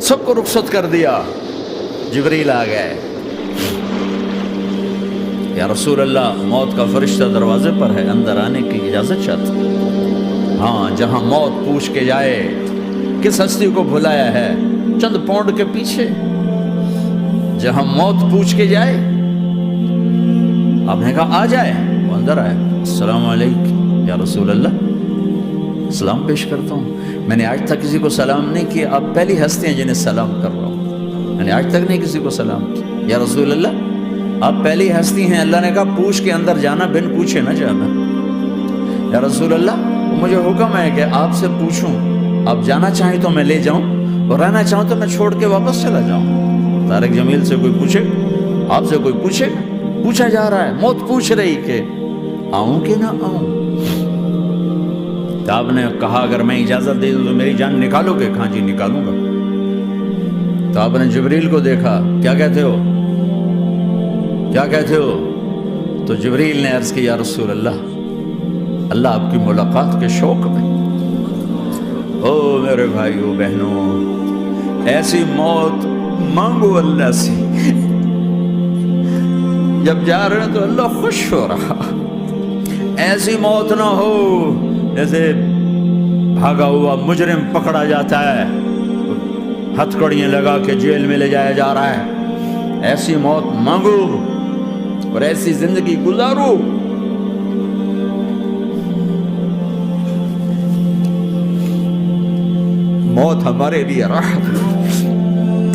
سب کو رخصت کر دیا. جبریل آ گئے. یا رسول اللہ موت کا فرشتہ دروازے پر ہے, اندر آنے کی اجازت چاہتا. ہاں, جہاں موت پوچھ کے جائے کس ہستی کو بھلایا ہے, چند پونڈ کے پیچھے جہاں موت پوچھ کے جائے. آپ نے کہا آ جائے, وہ اندر آئے. السلام علیکم یا رسول اللہ, سلام پیش کرتا ہوں. میں نے آج تک کسی کو سلام نہیں کیا, آپ پہلی ہستی ہیں جنہیں سلام کر رہا ہوں. میں نے آج تک نہیں کسی کو سلام کیا. یا رسول اللہ آپ پہلی ہستی ہیں. اللہ نے کہا پوچھ کے اندر جانا, بن پوچھے نہ جانا. یا رسول اللہ مجھے حکم ہے کہ آپ سے پوچھوں, آپ جانا چاہیں تو میں لے جاؤں, اور رہنا چاہوں تو میں چھوڑ کے واپس چلا جاؤں. طارق جمیل سے کوئی پوچھے, آپ سے کوئی پوچھے, پوچھا جا رہا ہے, موت پوچھ رہی کہ آؤں کہ نہ آؤں. تو آپ نے کہا اگر میں اجازت دے دوں تو میری جان نکالو گے؟ کہاں جی نکالوں گا. تو آپ نے جبریل کو دیکھا, کیا کہتے ہو, کیا کہتے ہو؟ تو جبریل نے عرض کی یا رسول اللہ اللہ آپ کی ملاقات کے شوق میں. او میرے بھائیو بہنوں, ایسی موت مانگو اللہ سے. جب جا رہے ہیں تو اللہ خوش ہو رہا. ایسی موت نہ ہو جیسے بھاگا ہوا مجرم پکڑا جاتا ہے, ہتھکڑیاں لگا کے جیل میں لے جایا جا رہا ہے. ایسی موت مانگو اور ایسی زندگی گزارو. موت ہمارے لیے راحت,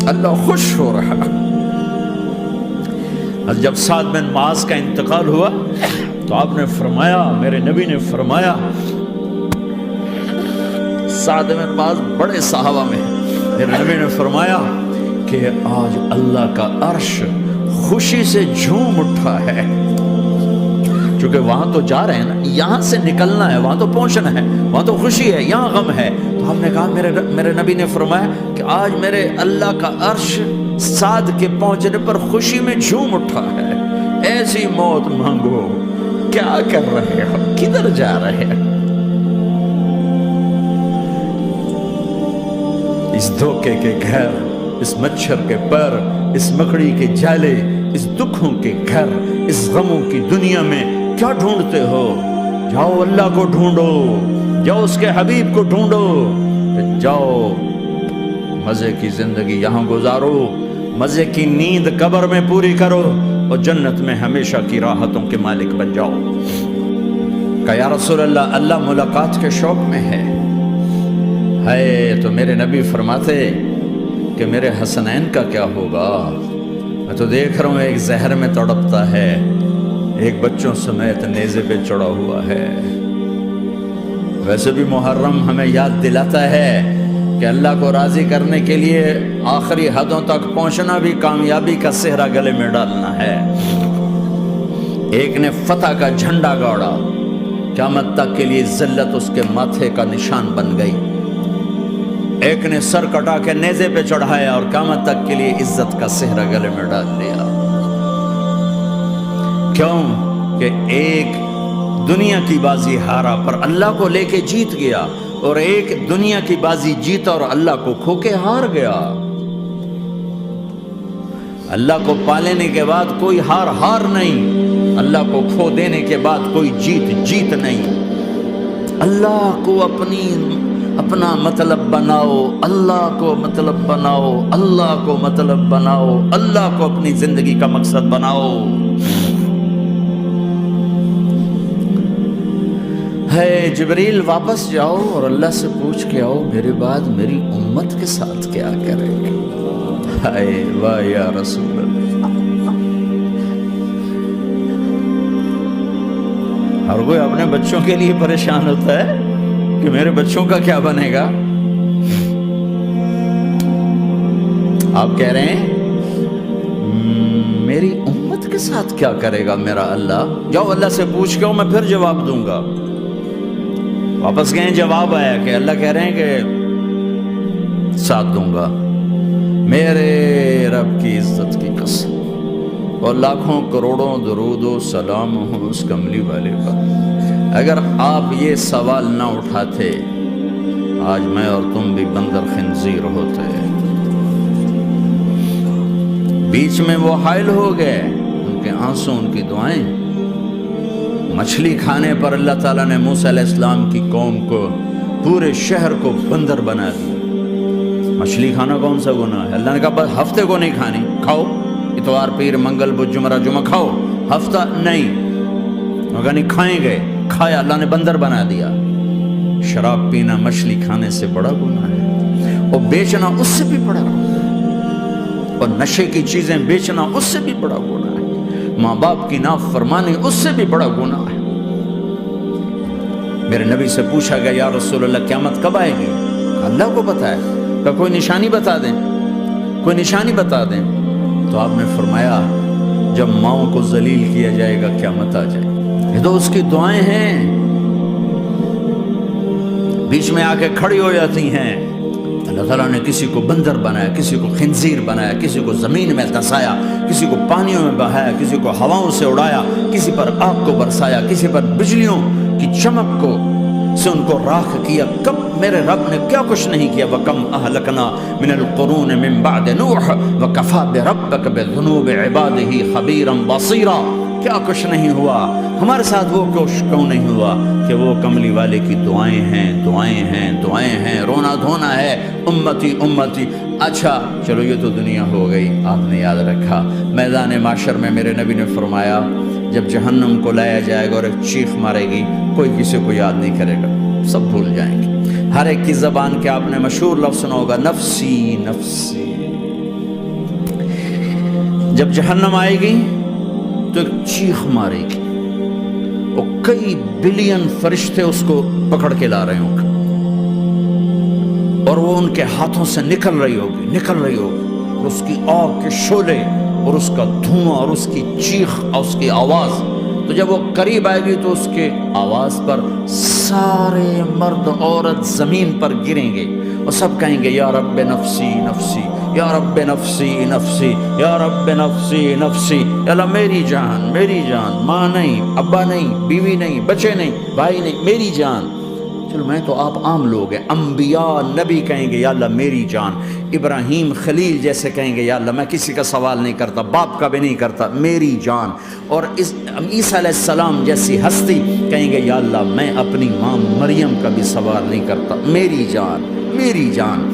اللہ خوش ہو رہا. جب سعد بن معاذ کا انتقال ہوا تو آپ نے فرمایا, میرے نبی نے فرمایا, سعد بن معاذ بڑے صحابہ میں, میرے نبی نے فرمایا کہ آج اللہ کا عرش خوشی سے جھوم اٹھا ہے. چونکہ وہاں تو جا رہے ہیں نا, یہاں سے نکلنا ہے, وہاں تو پہنچنا ہے, وہاں تو خوشی ہے, یہاں غم ہے. تو ہم نے کہا میرے نبی نے فرمایا کہ آج میرے اللہ کا عرش سعد کے پہنچنے پر خوشی میں جھوم اٹھا ہے. ایسی موت مانگو. کیا کر رہے ہو, کدھر جا رہے ہیں؟ اس دھوکے کے گھر, اس مچھر کے پر, اس مکڑی کے جالے, اس دکھوں کے گھر, اس غموں کی دنیا میں کیا ڈھونڈتے ہو؟ جاؤ اللہ کو ڈھونڈو, جاؤ اس کے حبیب کو ڈھونڈو, جاؤ مزے کی زندگی یہاں گزارو, مزے کی نیند قبر میں پوری کرو, اور جنت میں ہمیشہ کی راحتوں کے مالک بن جاؤ. کہ یا رسول اللہ اللہ ملاقات کے شوق میں ہے. تو میرے نبی فرماتے کہ میرے حسنین کا کیا ہوگا؟ میں تو دیکھ رہا ہوں ایک زہر میں تڑپتا ہے, ایک بچوں سمیت نیزے پہ چڑھا ہوا ہے. ویسے بھی محرم ہمیں یاد دلاتا ہے کہ اللہ کو راضی کرنے کے لیے آخری حدوں تک پہنچنا بھی کامیابی کا صحرا گلے میں ڈالنا ہے. ایک نے فتح کا جھنڈا گاڑا, قیامت تک کے لیے ذلت اس کے ماتھے کا نشان بن گئی. ایک نے سر کٹا کے نیزے پہ چڑھایا اور قیامت تک کے لیے عزت کا صحرا گلے میں ڈال دیا. کیوں کہ ایک دنیا کی بازی ہارا پر اللہ کو لے کے جیت گیا, اور ایک دنیا کی بازی جیتا اور اللہ کو کھو کے ہار گیا. اللہ کو پا لینے کے بعد کوئی ہار نہیں, اللہ کو کھو دینے کے بعد کوئی جیت نہیں. اللہ کو اپنا مطلب بناؤ, اللہ کو مطلب بناؤ, اللہ کو مطلب بناؤ, اللہ کو اپنی زندگی کا مقصد بناؤ. جبریل واپس جاؤ اور اللہ سے پوچھ کے آؤ میرے بعد میری امت کے ساتھ کیا کرے گے. ہائے واہ یا رسول اللہ. ہر کوئی اپنے بچوں کے لیے پریشان ہوتا ہے کہ میرے بچوں کا کیا بنے گا. آپ کہہ رہے ہیں میری امت کے ساتھ کیا کرے گا میرا اللہ. جاؤ اللہ سے پوچھ کے آؤ, میں پھر جواب دوں گا. واپس گئے, جواب آیا کہ اللہ کہہ رہے ہیں کہ ساتھ دوں گا. میرے رب کی عزت کی قسم, اور لاکھوں کروڑوں درود و سلام ہوں اس کملی والے پر, اگر آپ یہ سوال نہ اٹھاتے آج میں اور تم بھی بندر خنزیر ہوتے. بیچ میں وہ حائل ہو گئے، ان کے آنسو، ان کی دعائیں۔ مچھلی کھانے پر اللہ تعالیٰ نے موسیٰ علیہ السلام کی قوم کو، پورے شہر کو بندر بنا دیا۔ مچھلی کھانا کون سا گناہ ہے؟ اللہ نے کہا بس ہفتے کو نہیں کھانی، کھاؤ اتوار پیر منگل بدھ جمعہ جمعہ کھاؤ، ہفتہ نہیں۔ مگر نہیں کھائیں گے، کھایا، اللہ نے بندر بنا دیا۔ شراب پینا مچھلی کھانے سے بڑا گناہ ہے، اور بیچنا اس سے بھی بڑا گناہ ہے، اور نشے کی چیزیں بیچنا اس سے بھی بڑا گناہ ہے، ماں باپ کی نافرمانی اس سے بھی بڑا گناہ ہے۔ میرے نبی سے پوچھا گیا یا رسول اللہ قیامت کب آئے گی؟ اللہ کو پتہ ہے، کہ کوئی نشانی بتا دیں، کوئی نشانی بتا دیں۔ تو آپ نے فرمایا جب ماؤں کو ذلیل کیا جائے گا قیامت آ جائے گی۔ یہ تو اس کی دعائیں ہیں، بیچ میں آ کے کھڑی ہو جاتی ہیں۔ اللہ تعالیٰ نے کسی کو بندر بنایا، کسی کو خنزیر بنایا، کسی کو زمین میں دھسایا، کسی کو پانیوں میں بہایا، کسی کو ہواؤں سے اڑایا، کسی پر آگ کو برسایا، کسی پر بجلیوں کی چمک کو سے ان کو راکھ کیا۔ کب میرے رب نے کیا کچھ نہیں کیا۔ وَكَمْ أَهْلَكْنَا مِنَ الْقُرُونِ مِنْ بَعْدِ نُوحٍ وَكَفَى بِرَبِّكَ بِذُنُوبِ عِبَادِهِ خَبِيرًا بَصِيرًا۔ کیا کچھ نہیں ہوا، ہمارے ساتھ وہ کچھ کیوں نہیں ہوا کہ وہ کملی والے کی دعائیں ہیں، دعائیں ہیں، دعائیں ہیں، رونا دھونا ہے، امتی امتی۔ اچھا چلو یہ تو دنیا ہو گئی، آپ نے یاد رکھا میدان معاشر میں میرے نبی نے فرمایا جب جہنم کو لایا جائے گا اور ایک چیخ مارے گی، کوئی کسی کو یاد نہیں کرے گا، سب بھول جائیں گے۔ ہر ایک کی زبان کے آپ نے مشہور لفظ سنا ہوگا، نفسی نفسی۔ جب جہنم آئے گی تو ایک چیخ مارے گی، اور کئی بلین فرشتے اس کو پکڑ کے لا رہے ہوں گے، اور وہ ان کے ہاتھوں سے نکل رہی ہوگی، اور اس کی آگ کے شعلے اور اس کا دھواں اور اس کی چیخ اور اس کی آواز۔ تو جب وہ قریب آئے گی تو اس کے آواز پر سارے مرد عورت زمین پر گریں گے، اور سب کہیں گے یا رب نفسی نفسی، یا رب نفسی نفسی، یا رب نفسی نفسی۔ یا اللہ میری جان، میری جان، ماں نہیں، ابا نہیں، بیوی نہیں، بچے نہیں، بھائی نہیں، میری جان۔ چلو میں تو آپ عام لوگ ہیں، انبیاء نبی کہیں گے یا اللہ میری جان، ابراہیم خلیل جیسے کہیں گے یا اللہ میں کسی کا سوال نہیں کرتا، باپ کا بھی نہیں کرتا، میری جان۔ اور عیسیٰ علیہ السلام جیسی ہستی کہیں گے یا اللہ میں اپنی ماں مریم کا بھی سوال نہیں کرتا، میری جان، میری جان۔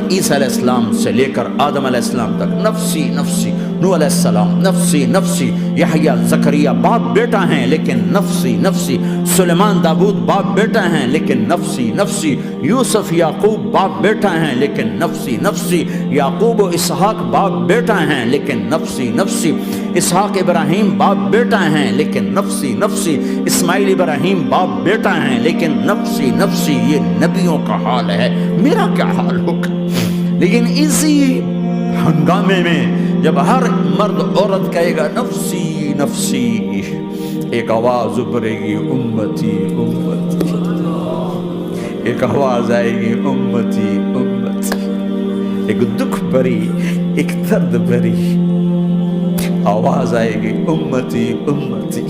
عیسیٰ علیہ السلام سے لے کر آدم علیہ السلام تک نفسی نفسی، نوح علیہ السلام نفسی نفسی، یحییٰ زکریا باپ بیٹا ہیں لیکن نفسی نفسی، سلیمان داؤد باپ بیٹا ہیں لیکن نفسی نفسی، یوسف یعقوب باپ بیٹا ہیں لیکن نفسی نفسی، یعقوب و اسحاق باپ بیٹا ہیں لیکن نفسی نفسی، اسحاق ابراہیم باپ بیٹا ہیں لیکن نفسی نفسی، اسماعیل ابراہیم باپ بیٹا ہیں لیکن نفسی نفسی۔ یہ نبیوں کا حال ہے، میرا کیا حال ہوگا؟ لیکن اسی ہنگامے میں جب ہر مرد عورت کہے گا نفسی نفسی، ایک آواز ابھرے گی امتی امتی، ایک آواز آئے گی امتی امتی، ایک دکھ بھری، ایک درد بھری آواز آئے گی امتی امتی۔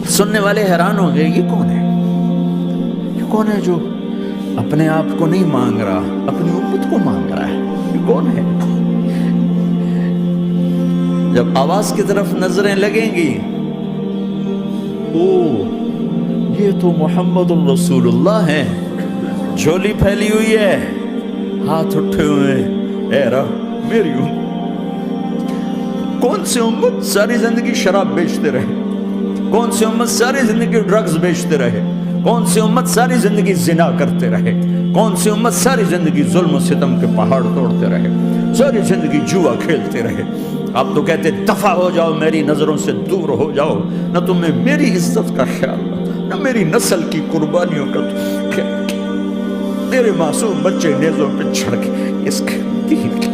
سننے والے حیران ہوں گے یہ کون ہے، یہ کون ہے جو اپنے آپ کو نہیں مانگ رہا، اپنی امت کو مانگ رہا ہے، یہ کون ہے؟ جب آواز کی طرف نظریں لگیں گی، او یہ تو محمد الرسول اللہ ہے، جھولی پھیلی ہوئی ہے، ہاتھ اٹھے ہوئے، اے رب میری امت۔ کون سی امت ساری زندگی شراب بیچتے رہے، کون سی امت ساری زندگی ڈرگز بیچتے رہے، کون سی امت ساری زندگی زنا کرتے رہے، کون سی امت ساری زندگی ظلم و ستم کے پہاڑ توڑتے رہے، ساری زندگی جوا کھیلتے رہے۔ آپ تو کہتے دفع ہو جاؤ، میری نظروں سے دور ہو جاؤ، نہ تمہیں میری عزت کا خیال نہ میری نسل کی قربانیوں کا خیال، میرے معصوم بچے نیزوں پہ چڑھ کے اس کے دین کے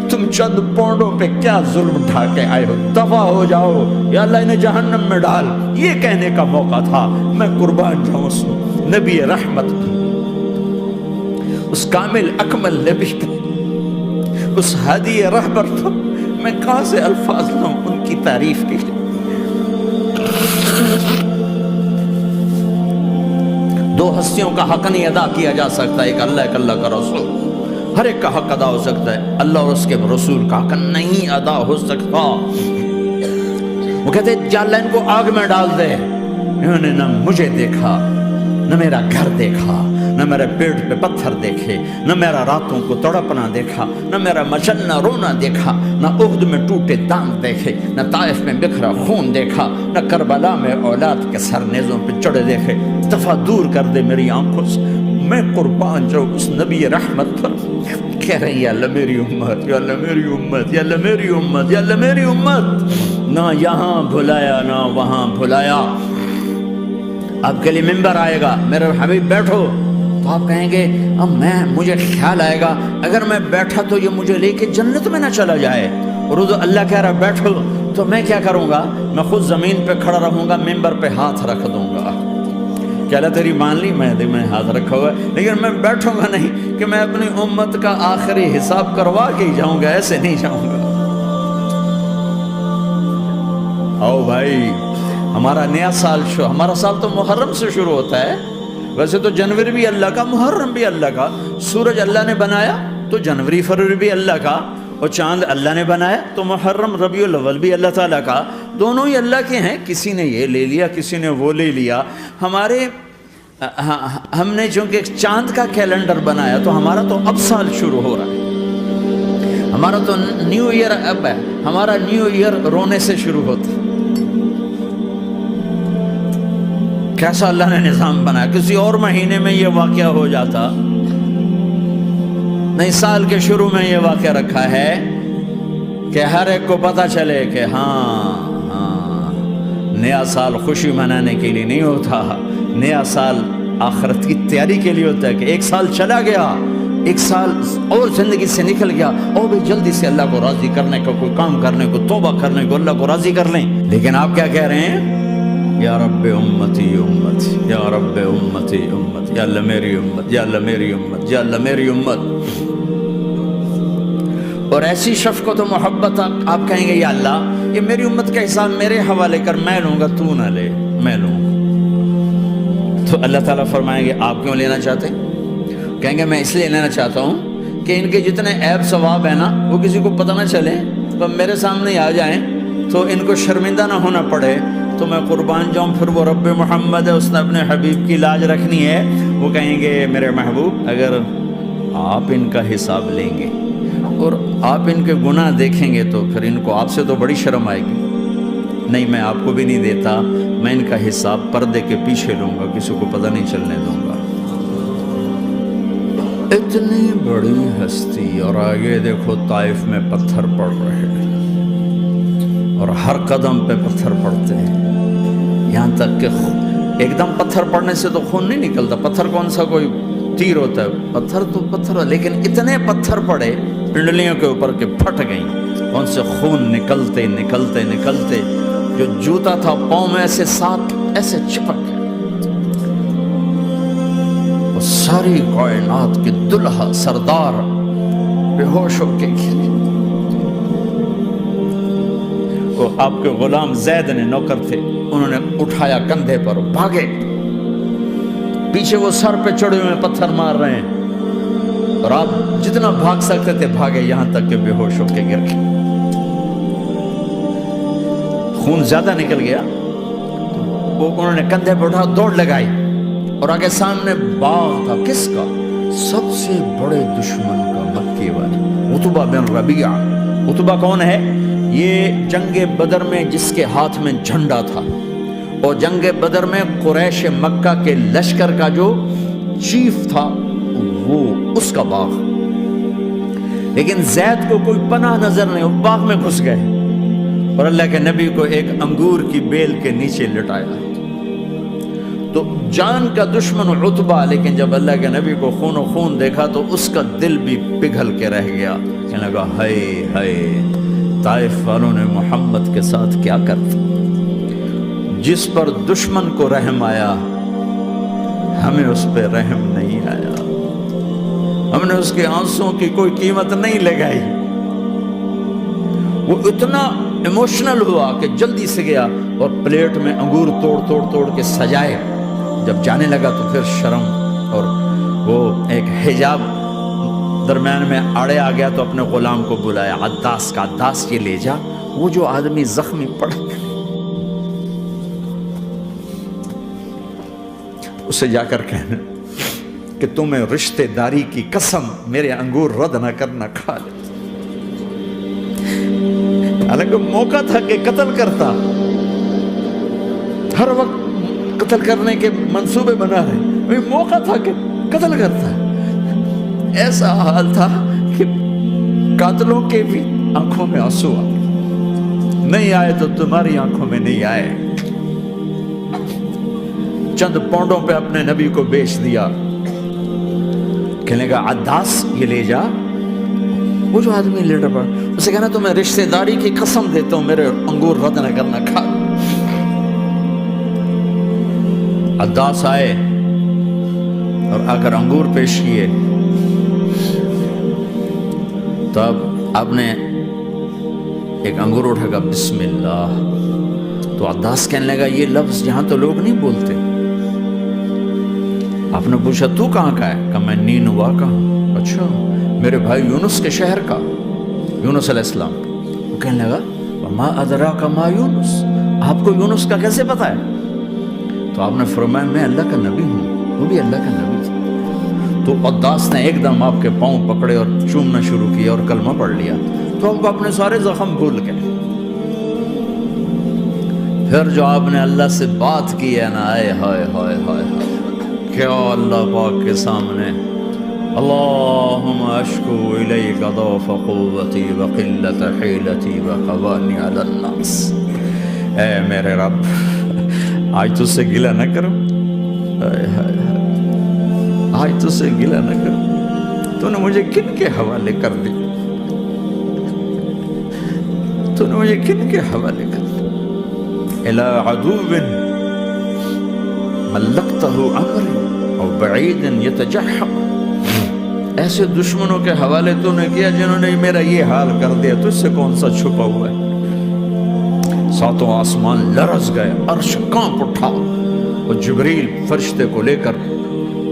تم چند پونڈوں پہ کیا ظلم ڈھا کے آئے ہو، دفع ہو جاؤ یا اللہ انہیں جہنم میں ڈال۔ یہ کہنے کا موقع تھا، میں قربان جاؤں اس نبی رحمت پہ، اس کامل اکمل نبی پہ، اس ہادی رہبر پہ۔ میں کہاں سے الفاظ لوں ان کی تعریف کے لیے؟ دو ہستیوں کا حق نہیں ادا کیا جا سکتا، ایک اللہ کا رسول۔ ہر ایک کا حق ادا ہو سکتا ہے، اللہ اور اس کے رسول کا حق نہیں ادا ہو سکتا۔ وہ کہتے جا اللہ ان کو آگ میں ڈال دے، انہوں نے نہ مجھے دیکھا، نہ میرا گھر دیکھا، نہ میرے پیٹ پہ پتھر دیکھے، نہ میرا راتوں کو تڑپنا دیکھا، نہ میرا مچلنا رونا دیکھا، نہ احد میں ٹوٹے دانت دیکھے، نہ طائف میں بکھرا خون دیکھا، نہ کربلا میں اولاد کے سر نیزوں پہ چڑھے دیکھے۔ دفعہ دور کر دے میری آنکھوں سے، میں قربان جاؤں اس نبی رحمت پر۔ کہہ رہے ہیں یا اللہ میری امت، یا اللہ میری امت، یا اللہ میری امت، یا اللہ میری امت، نہ یہاں بھلایا نہ وہاں بھلایا۔ آپ کے لیے ممبر آئے گا، میرے حبیب بیٹھو، تو آپ کہیں گے اب مجھے خیال آئے گا اگر میں بیٹھا تو یہ مجھے لے کے جنت میں نہ چلا جائے، اور اللہ کہہ رہا بیٹھو تو میں کیا کروں گا؟ میں خود زمین پہ کھڑا رہوں گا، ممبر پہ ہاتھ رکھ دوں گا کہ اللہ تیری مان لی، میں ہاتھ رکھا ہوا ہے، لیکن میں بیٹھوں گا نہیں کہ میں اپنی امت کا آخری حساب کروا کے ہی جاؤں گا، ایسے نہیں جاؤں گا۔ آؤ بھائی، ہمارا نیا سال ہمارا سال تو محرم سے شروع ہوتا ہے، ویسے تو جنوری بھی اللہ کا، محرم بھی اللہ کا، سورج اللہ نے بنایا تو جنوری فروری بھی اللہ کا، اور چاند اللہ نے بنایا تو محرم ربیع الاول بھی اللہ تعالیٰ کا، دونوں ہی اللہ کے ہیں، کسی نے یہ لے لیا کسی نے وہ لے لیا۔ ہم نے چونکہ چاند کا کیلنڈر بنایا تو ہمارا تو اب سال شروع ہو رہا ہے، ہمارا تو نیو ایئر اب ہے، ہمارا نیو ایئر رونے سے شروع ہوتا ہے۔ کیسا اللہ نے نظام بنایا، کسی اور مہینے میں یہ واقعہ ہو جاتا، نہیں سال کے شروع میں یہ واقعہ رکھا ہے کہ ہر ایک کو پتہ چلے کہ ہاں نیا سال خوشی منانے کے لیے نہیں ہوتا، نیا سال آخرت کی تیاری کے لیے ہوتا ہے کہ ایک سال چلا گیا، ایک سال اور زندگی سے نکل گیا، اور بھی جلدی سے اللہ کو راضی کرنے کا کوئی کام کرنے کو، توبہ کرنے کو، اللہ کو راضی کر لیں۔ لیکن آپ کیا کہہ رہے ہیں؟ یا رب امتی امت، یا رب امتی امت، یا اللہ میری امت، یا اللہ میری امت، یا اللہ میری امت۔ اور ایسی شفقت و محبت آپ کہیں گے یا اللہ یہ میری امت کا حساب میرے حوالے کر، میں لوں گا تو نہ لے، میں لوں۔ تو اللہ تعالیٰ فرمائیں گے آپ کیوں لینا چاہتے؟ کہیں گے میں اس لیے لینا چاہتا ہوں کہ ان کے جتنے عیب ثواب ہیں نا وہ کسی کو پتہ نہ چلے، تو میرے سامنے آ جائیں تو ان کو شرمندہ نہ ہونا پڑے، تو میں قربان جاؤں۔ پھر وہ رب محمد ہے، اس نے اپنے حبیب کی لاج رکھنی ہے، وہ کہیں گے میرے محبوب اگر آپ ان کا حساب لیں گے اور آپ ان کے گناہ دیکھیں گے تو پھر ان کو آپ سے تو بڑی شرم آئے گی، نہیں میں آپ کو بھی نہیں دیتا، میں ان کا حساب پردے کے پیچھے لوں گا، کسی کو پتہ نہیں چلنے دوں گا۔ اتنی بڑی ہستی، اور آگے دیکھو طائف میں پتھر پڑ رہے ہیں، اور ہر قدم پہ پتھر پڑتے ہیں، یہاں تک کہ ایک دم پتھر پڑنے سے تو خون نہیں نکلتا، پتھر کون سا کوئی تیر ہوتا ہے، پتھر تو پتھر، لیکن اتنے پتھر پڑے پنڈلیوں کے اوپر کے پھٹ گئیں، ان سے خون نکلتے نکلتے نکلتے جو جوتا تھا پاؤں میں ایسے ساتھ ایسے چپک گئے۔ وہ ساری کائنات کے دلہا سردار بے ہوش ہو کے گرے۔ وہ آپ کے غلام زید نے نوکر تھے، انہوں نے اٹھایا کندھے پر، بھاگے، پیچھے وہ سر پہ چڑھے ہوئے پتھر مار رہے ہیں، اور آپ جتنا بھاگ سکتے تھے بھاگے، یہاں تک کہ بے ہوش ہو کے گر گئے۔ خون زیادہ نکل گیا، وہ انہوں نے کندھے پہ اٹھا دوڑ لگائی، اور آگے سامنے باغ تھا، کس کا؟ سب سے بڑے دشمن کا، مکے والے عتبہ بن ربیعہ۔ عتبہ کون ہے؟ یہ جنگ بدر میں جس کے ہاتھ میں جھنڈا تھا، اور جنگ بدر میں قریش مکہ کے لشکر کا جو چیف تھا وہ اس کا باغ، لیکن زید کو کوئی پناہ نظر نہیں، وہ باغ میں گھس گئے اور اللہ کے نبی کو ایک انگور کی بیل کے نیچے لٹایا۔ تو جان کا دشمن عتبہ، لیکن جب اللہ کے نبی کو خون و خون دیکھا تو اس کا دل بھی پگھل کے رہ گیا، کہنے لگا ہائے ہائے، طائف والوں نے محمد کے ساتھ کیا کرتا۔ جس پر دشمن کو رحم آیا ہمیں اس پہ رحم نہیں آیا، ہم نے اس کے آنسوں کی کوئی قیمت نہیں لگائی۔ وہ اتنا ایموشنل ہوا کہ جلدی سے گیا اور پلیٹ میں انگور توڑ کے سجائے، جب جانے لگا تو پھر شرم اور وہ ایک حجاب درمیان میں آڑے آ گیا تو اپنے غلام کو بلایا، عداس کا، عداس یہ لے جا وہ جو آدمی زخمی پڑ گیا، اسے جا کر کہنا کہ تمہیں رشتہ داری کی قسم میرے انگور رد نہ کرنا، کھا لے۔ حالانکہ موقع تھا کہ قتل کرتا، ہر وقت قتل کرنے کے منصوبے بنا رہے، موقع تھا کہ قتل کرتا۔ ایسا حال تھا کہ قاتلوں کے بھی آنکھوں میں آنسو آ گئے، نہیں آئے تو تمہاری آنکھوں میں نہیں آئے۔ چند پونڈوں پہ اپنے نبی کو بیچ دیا، کہنے لگا عداس یہ لے جا، وہ جو آدمی لیٹر پڑا، اسے کہنا تو میں رشتہ داری کی قسم دیتا ہوں میرے انگور رد نہ کرنا، کھا۔ عداس آئے اور آ کر انگور پیش کیے، تو اب آپ نے ایک انگور اٹھا کر بسم اللہ، تو عداس کہنے لگا یہ لفظ یہاں تو لوگ نہیں بولتے۔ آپ نے پوچھا تو کہاں کا ہے؟ کہا میں نینوا کا ہوں۔ اچھا، میرے بھائی یونس کے شہر کا، یونس علیہ السلام۔ وہ کہنے لگا وما ادراک ما یونس، آپ کو یونس کا کیسے پتا ہے؟ تو آپ نے فرمایا میں اللہ کا نبی ہوں، وہ بھی اللہ کا نبی تھا۔ تو عداس نے ایک دم آپ کے پاؤں پکڑے اور چومنا شروع کیا اور کلمہ پڑھ لیا، تو آپ اپنے سارے زخم بھول گئے۔ پھر جو آپ نے اللہ سے بات کی ہے نا، آئے ہائے ہائے ہائے ہائے، کیا اللہ پاک کے سامنے اللہم اشکو الیک ضعف قوتی وقلت حیلتی وقوانی علی الناس، اے میرے رب آج تجھ سے گلہ نہ کروں، آج تجھ سے گلہ نہ کروں، تو نے مجھے کن کے حوالے کر دی، تو نے مجھے کن کے حوالے کر دی، الی عدو ملکتہ امری او بعید یتجحم، ایسے دشمنوں کے حوالے تو نے کیا جنہوں نے میرا یہ حال کر دیا، تجھ سے کون سا چھپا ہوا ہے۔ ساتوں آسمان لرز گئے، عرش کانپ اٹھا، اور جبریل فرشتے کو لے کر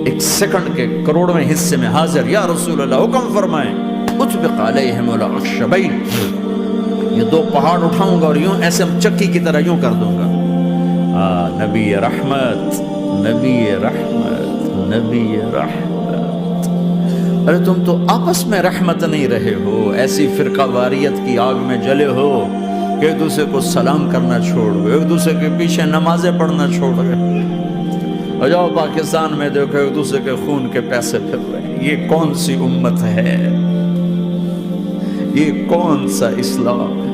ایک سیکنڈ کے کروڑویں حصے میں حاضر، یا رسول اللہ حکم فرمائیں اطبق علیہم الاخشبین، یہ دو پہاڑ اٹھاؤں گا اور یوں ایسے چکی کی طرح یوں کر دوں گا۔ نبی رحمت، نبی رحمت، نبی رحمت۔ ارے تم تو آپس میں رحمت نہیں رہے ہو، ایسی فرقہ واریت کی آگ میں جلے ہو کہ ایک دوسرے کو سلام کرنا چھوڑ گئے، ایک دوسرے کے پیچھے نمازیں پڑھنا چھوڑ گئے۔ اور جاؤ پاکستان میں دیکھو ایک دوسرے کے خون کے پیسے پھر رہے ہیں، یہ کون سی امت ہے، یہ کون سا اسلام ہے۔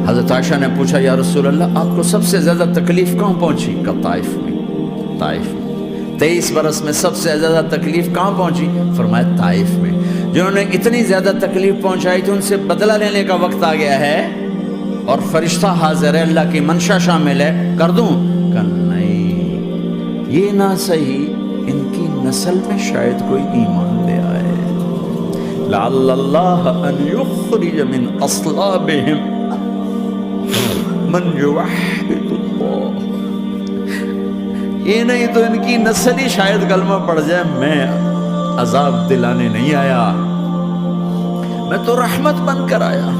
حضرت عائشہ نے پوچھا یا رسول اللہ آپ کو سب سے زیادہ تکلیف کہاں پہنچی؟ کہ طائف میں، طائف میں 23 برس میں سب سے زیادہ تکلیف کہاں پہنچی؟ فرمایا طائف میں۔ جنہوں نے اتنی زیادہ تکلیف پہنچائی تھی ان سے بدلہ لینے کا وقت آ گیا ہے، اور فرشتہ حاضر ہے، اللہ کی منشا شامل ہے، کر دوں؟ کہ نہیں، یہ نہ صحیح، ان کی نسل میں شاید کوئی ایمان لے آئے، لعل اللہ ان یخرج من اصلابہم من یوحد اللہ، یہ نہیں تو ان کی نسل ہی شاید کلمہ پڑ جائے۔ میں عذاب دلانے نہیں آیا، میں تو رحمت بن کر آیا،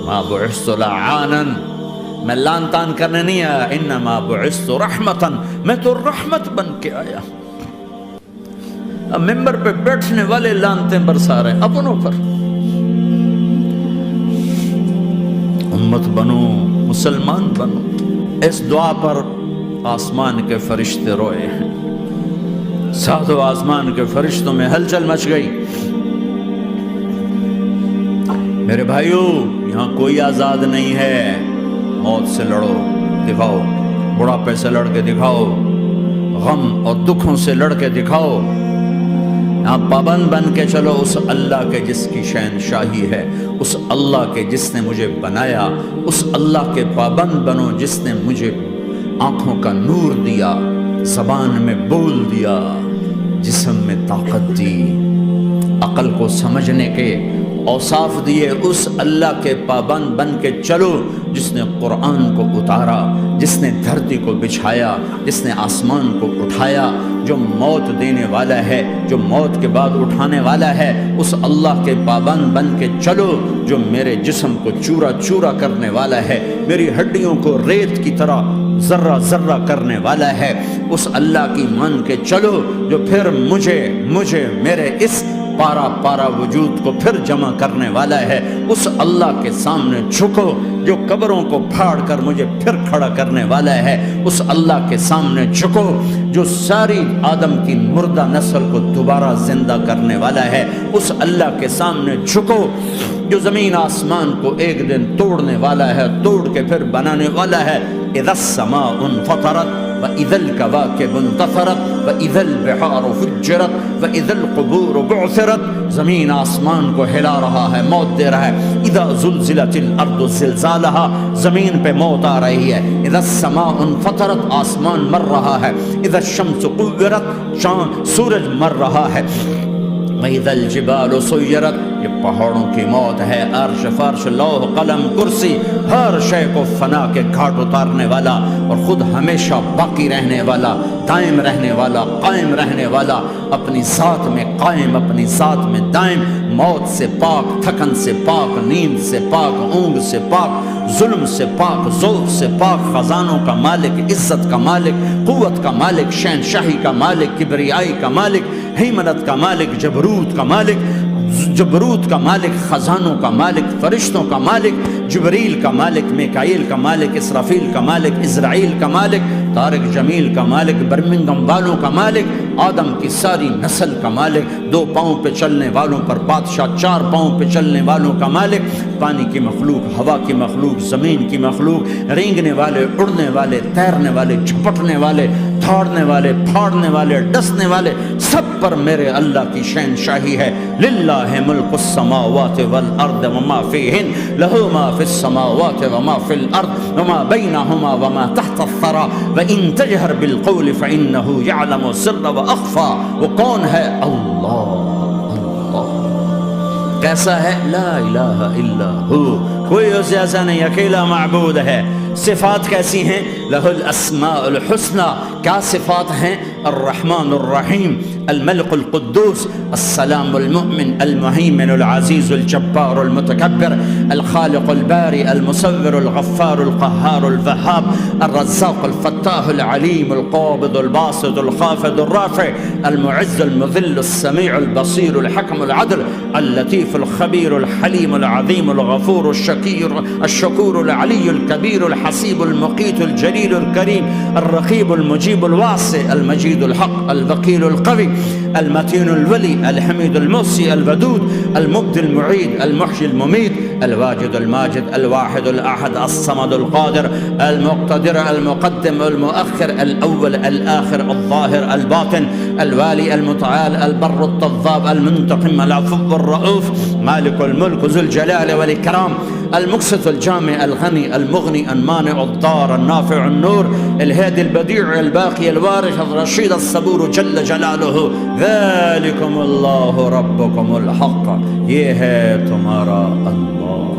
ما بعثت لعانا، میں لان تان کرنے نہیں آیا، انما بعثت رحمتا، میں تو رحمت بن کے آیا۔ اب ممبر پہ بیٹھنے والے لانتیں برسا رہے اپنوں پر۔ امت بنو، مسلمان بنو، اس دعا پر آسمان کے فرشتے روئے ہیں، ساتوں آسمان کے فرشتوں میں ہلچل مچ گئی۔ میرے بھائیو یہاں کوئی آزاد نہیں ہے، موت سے لڑو، دکھاؤ، بڑھاپے سے لڑ کے دکھاؤ، غم اور دکھوں سے لڑ کے دکھاؤ، یہاں پابند بن کے چلو اس اللہ کے جس کی شہنشاہی ہے، اس اللہ کے جس نے مجھے بنایا، اس اللہ کے پابند بنو جس نے مجھے آنکھوں کا نور دیا، زبان میں بول دیا، جسم میں طاقت دی، عقل کو سمجھنے کے اوصاف دیے، اس اللہ کے پابند بن کے چلو جس نے قرآن کو اتارا، جس نے دھرتی کو بچھایا، جس نے آسمان کو اٹھایا، جو موت دینے والا ہے، جو موت کے بعد اٹھانے والا ہے، اس اللہ کے پابند بن کے چلو جو میرے جسم کو چورا چورا کرنے والا ہے، میری ہڈیوں کو ریت کی طرح ذرہ ذرہ کرنے والا ہے، اس اللہ کی مان کے چلو جو پھر مجھے میرے اس پارا پارا وجود کو پھر جمع کرنے والا ہے، اس اللہ کے سامنے جھکو جو قبروں کو پھاڑ کر مجھے پھر کھڑا کرنے والا ہے، اس اللہ کے سامنے جھکو جو ساری آدم کی مردہ نسل کو دوبارہ زندہ کرنے والا ہے، اس اللہ کے سامنے جھکو جو زمین آسمان کو ایک دن توڑنے والا ہے، توڑ کے پھر بنانے والا ہے۔ اذا السماء انفطرت وَإِذَا الْكَوَاكِبُ انتَثَرَتْ وَإِذَا الْبِحَارُ فُجِّرَتْ وَإِذَا الْقُبُورُ بُعْثِرَتْ، زمین آسمان کو ہلا رہا ہے، موت دے رہا ہے۔ اِذَا زُلْزِلَتِ الْأَرْضُ زِلْزَالَهَا، زمین پہ موت آ رہی ہے۔ اِذَا السَّمَاءُ انفطرت، آسمان مر رہا ہے۔ اِذَا الشَّمْسُ كُوِّرَتْ، سورج مر رہا ہے۔ وَإِذَا الْجِبَالُ سُيِّرَتْ، یہ پہاڑوں کی موت ہے۔ عرش فرش لوح قلم کرسی، ہر شے کو فنا کے گھاٹ اتارنے والا اور خود ہمیشہ باقی رہنے والا، دائم رہنے والا، قائم رہنے والا، اپنی ذات میں قائم، اپنی ذات میں دائم، موت سے پاک، تھکن سے پاک، نیند سے پاک، اونگ سے پاک، ظلم سے پاک، ذوق سے پاک، خزانوں کا مالک، عزت کا مالک، قوت کا مالک، شہنشاہی کا مالک، کبریائی کا مالک، ہیمنت کا مالک، جبروت کا مالک، جبروت کا مالک، خزانوں کا مالک، فرشتوں کا مالک، جبریل کا مالک، میکائیل کا مالک، اسرافیل کا مالک، اسرائیل کا مالک، طارق جمیل کا مالک، برمنگم والوں کا مالک، آدم کی ساری نسل کا مالک، 2 پاؤں پہ چلنے والوں پر بادشاہ، 4 پاؤں پہ چلنے والوں کا مالک، پانی کی مخلوق، ہوا کی مخلوق، زمین کی مخلوق، رینگنے والے، اڑنے والے، تیرنے والے، جھپٹنے والے، دھاڑنے والے، پھاڑنے والے، ڈسنے والے، سب پر میرے اللہ کی شہنشاہی ہے۔ للہ ملک السماوات والارض وما فیہن، لہ ما فی السماوات وما فی الارض وما بینہما وما تحت الثری وان تجہر بالقول فانہ یعلم السر واخفی۔ وہ کون ہے؟ اللہ۔ کیسا ہے؟ لا الہ الا ہو، کوئی اس جیسا نہیں، اکیلا معبود ہے۔ صفات کیسی ہیں؟ لہ الاسماء الحسنى، کیا صفات ہیں؟ الرحمن الرحیم، الملک القدوس، السلام المؤمن، المہیمن العزیز الجبار المتکبر، الخالق الباری المصور الغفار القہار الوہاب، الرزاق الفتاح العلیم القابض الباسط الخافض الرافع، المعز المذل السمیع البصیر الحکم العدل، اللطیف الخبیر الحلیم العظیم الغفور الشکور العلی الکبیر الحسیب المقیت الجلیل الکریم، الرقیب المجیب الواسع، المجید الحق، الوکیل القوی، المتین الولی، الحمید المحصی، الودود، المبدی المعید، المحیی الممیت، الواجد الماجد، الواحد الأحد، الصمد القادر، المقتدر، المقدم، المؤخر، الأول، الآخر، الظاهر، الباطن، الوالي، المتعال، البر التواب، المنتقم، العفو الرؤوف، مالك الملك ذو الجلال والإكرام، المقسط الجامع الغني المغني المانع الضار النافع النور، الهادي البديع الباقي الوارث الرشيد الصبور جل جلاله، ذلكم الله ربكم الحق، یہ ہے تمہارا اللہ۔